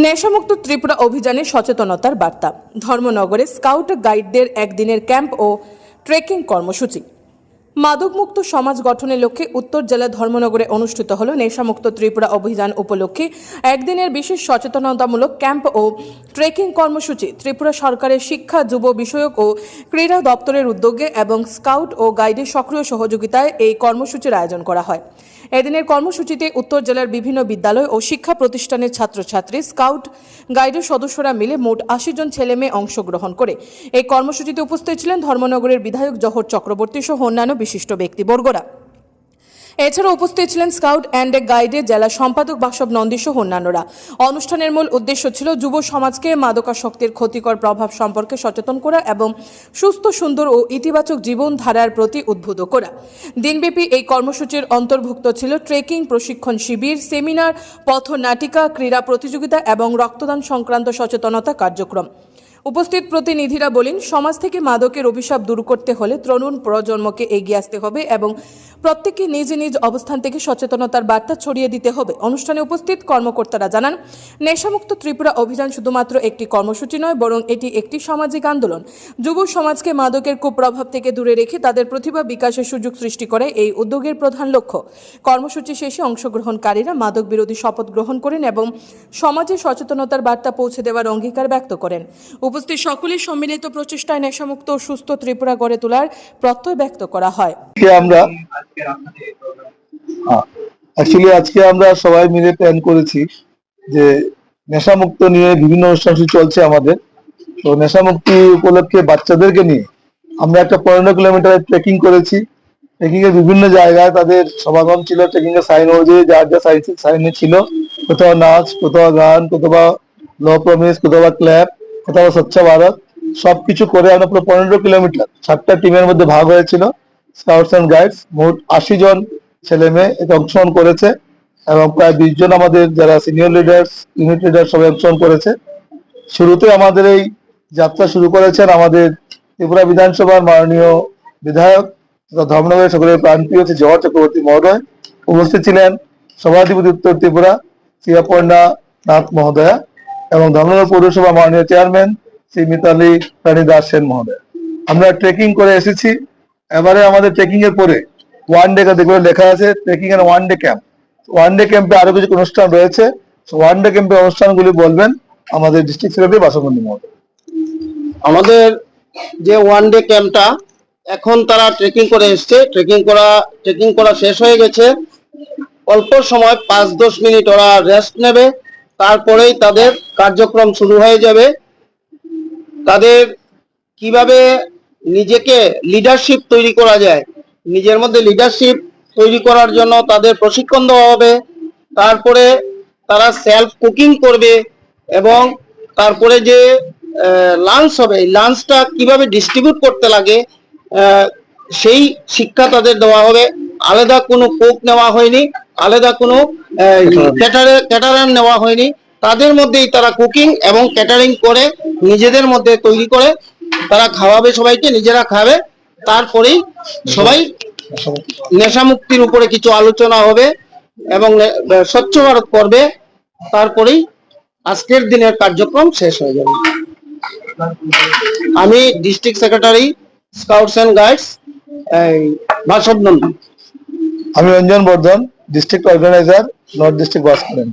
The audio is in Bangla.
নেশামুক্ত ত্রিপুরা অভিযানে সচেতনতার বার্তা। ধর্মনগরে স্কাউট গাইডদের একদিনের ক্যাম্প ও ট্রেকিং কর্মসূচি। মাদকমুক্ত সমাজ গঠনের লক্ষ্যে উত্তর জেলা ধর্মনগরে অনুষ্ঠিত হল নেশামুক্ত ত্রিপুরা অভিযান উপলক্ষে একদিনের বিশেষ সচেতনতামূলক ক্যাম্প ও ট্রেকিং কর্মসূচি। ত্রিপুরা সরকারের শিক্ষা, যুব বিষয়ক ও ক্রীড়া দপ্তরের উদ্যোগে এবং স্কাউট ও গাইডের সক্রিয় সহযোগিতায় এই কর্মসূচির আয়োজন করা হয়। এদিনের কর্মসূচিতে উত্তর জেলার বিভিন্ন বিদ্যালয় ও শিক্ষা প্রতিষ্ঠানের ছাত্রছাত্রী, স্কাউট গাইডের সদস্যরা মিলে মোট ৮০ জন ছেলেমেয়ে অংশগ্রহণ করে এই কর্মসূচিতে উপস্থিত ছিলেন ধর্মনগরের বিধায়ক জহর চক্রবর্তী সহ অন্যান্য বিশিষ্ট ব্যক্তিবর্গরা। এছাড়া উপস্থিত ছিলেন স্কাউট অ্যান্ড গাইডের জেলা সম্পাদক বাসব নন্দী সহ অন্যান্যরা। অনুষ্ঠানের মূল উদ্দেশ্য ছিল যুব সমাজকে মাদকাসক্তির ক্ষতিকর প্রভাব সম্পর্কে সচেতন করা এবং সুস্থ, সুন্দর ও ইতিবাচক জীবনধারার প্রতি উদ্বুদ্ধ করা। দিনব্যাপী এই কর্মসূচির অন্তর্ভুক্ত ছিল ট্রেকিং প্রশিক্ষণ শিবির, সেমিনার, পথনাটিকা, ক্রীড়া প্রতিযোগিতা এবং রক্তদান সংক্রান্ত সচেতনতা কার্যক্রম। উপস্থিত প্রতিনিধিরা বলেন, সমাজ থেকে মাদকের অভিশাপ দূর করতে হলে তরুণ প্রজন্মকে এগিয়ে আসতে হবে এবং প্রত্যেককে নিজ নিজ অবস্থান থেকে সচেতনতার বার্তা ছড়িয়ে দিতে হবে। অনুষ্ঠানে উপস্থিত কর্মকর্তারা জানান, নেশামুক্ত ত্রিপুরা অভিযান শুধুমাত্র একটি কর্মসূচি নয়, বরং এটি একটি সামাজিক আন্দোলন। যুব সমাজকে মাদকের কুপ্রভাব থেকে দূরে রেখে তাদের প্রতিভা বিকাশের সুযোগ সৃষ্টি করে এই উদ্যোগের প্রধান লক্ষ্য। কর্মসূচি শেষে অংশগ্রহণকারীরা মাদক বিরোধী শপথ গ্রহণ করেন এবং সমাজে সচেতনতার বার্তা পৌঁছে দেওয়ার অঙ্গীকার ব্যক্ত করেন। উপস্থিত সকলের সম্মিলিত প্রচেষ্টায় নেশামুক্ত ও সুস্থ ত্রিপুরা গড়ে তোলার প্রত্যয় ব্যক্ত করা হয়। আজকে আমরা সবাই মিলে প্ল্যান করেছি যে নেশামুক্ত নিয়ে বিভিন্ন অনুষ্ঠান চলছে আমাদের। তো নেশামুক্তি উপলক্ষে বাচ্চাদেরকে নিয়ে আমরা একটা 15 কিলোমিটার ট্রেকিং করেছি। ট্রেকিং এর বিভিন্ন জায়গায় তাদের সমাগম ছিল। ট্রেকিং এর সাইন অনুযায়ী যার যা সাইনে ছিল, কোথাও নাচ, কোথাও গান, কোথাও লো প্রমিস, কোথাও ক্ল্যাপ, কোথাও স্বচ্ছ ভারত, সবকিছু করে আমরা পুরো 15 কিলোমিটার 7টা টিমের মধ্যে ভাগ হয়েছিল। স্কাউটস অ্যান্ড গাইডস মোট 80 জন ছেলে মেয়ে এতে অংশগ্রহণ করেছে এবং প্রায় 20 জন আমাদের যারা সিনিয়র লিডার্স, ইউনিট লিডার সবাই অংশগ্রহণ করেছে। শুরুতে আমাদের এই যাত্রা শুরু করেছেন আমাদের ত্রিপুরা বিধানসভার মাননীয় বিধায়ক ধর্মনগরের সকলের প্রাণপ্রিয় জহর চক্রবর্তী মহোদয়। উপস্থিত ছিলেন সভাধিপতি উত্তর ত্রিপুরা শ্রী অপর্ণা নাথ মহোদয়া এবং ধর্মনগর পৌরসভা মাননীয় চেয়ারম্যান শ্রী মিতালি রানী দাস সেন মহোদয়। আমরা ট্রেকিং করে এসেছি। এবারে আমাদের ট্রেকিং এর পরে ওয়ান ডে দেখবে লেখা আছে ট্রেকিং এর one day camp. One day ক্যাম্পে আরো কিছু অনুষ্ঠান রয়েছে। ওয়ান ডে ক্যাম্পের অনুষ্ঠানগুলি বলবেন আমাদের ডিস্ট্রিক্ট সেক্রেটারি বাসবন্ধু মহোদয়। আমাদের যে ওয়ান ডে ক্যাম্পটা এখন তারা ট্রেকিং করে এসছে, ট্রেকিং করা শেষ হয়ে গেছে। অল্প সময় 5-10 মিনিট ওরা রেস্ট নেবে, তারপরেই তাদের কার্যক্রম শুরু হয়ে যাবে। তাদের কিভাবে নিজেকে লিডারশিপ তৈরি করা যায়, নিজের মধ্যে লিডারশিপ তৈরি করার জন্য তাদের প্রশিক্ষণ দেওয়া হবে। তারপরে তারা সেলফ কুকিং করবে এবং তারপরে যে লাঞ্চ হবে, লাঞ্চটা কিভাবে ডিস্ট্রিবিউট করতে লাগে সেই শিক্ষা তাদের দেওয়া হবে। আলাদা কোনো কুক নেওয়া হয়নি, আলাদা কোনো ক্যাটারার নেওয়া হয়নি। তাদের মধ্যেই তারা কুকিং এবং ক্যাটারিং করে নিজেদের মধ্যে তৈরি করে তারা খাওয়াবে, সবাইকে নিজেরা খাবে। তারপরেই সবাই নেশামুক্তির উপরে কিছু আলোচনা হবে এবং স্বচ্ছ ভারত করবে। তারপরেই আজকের দিনের কার্যক্রম শেষ হয়ে যাবে। আমি district secretary scouts and guides Basab Nandi. আমি Ranjan Bardhan, district organiser, north district বাস করেন।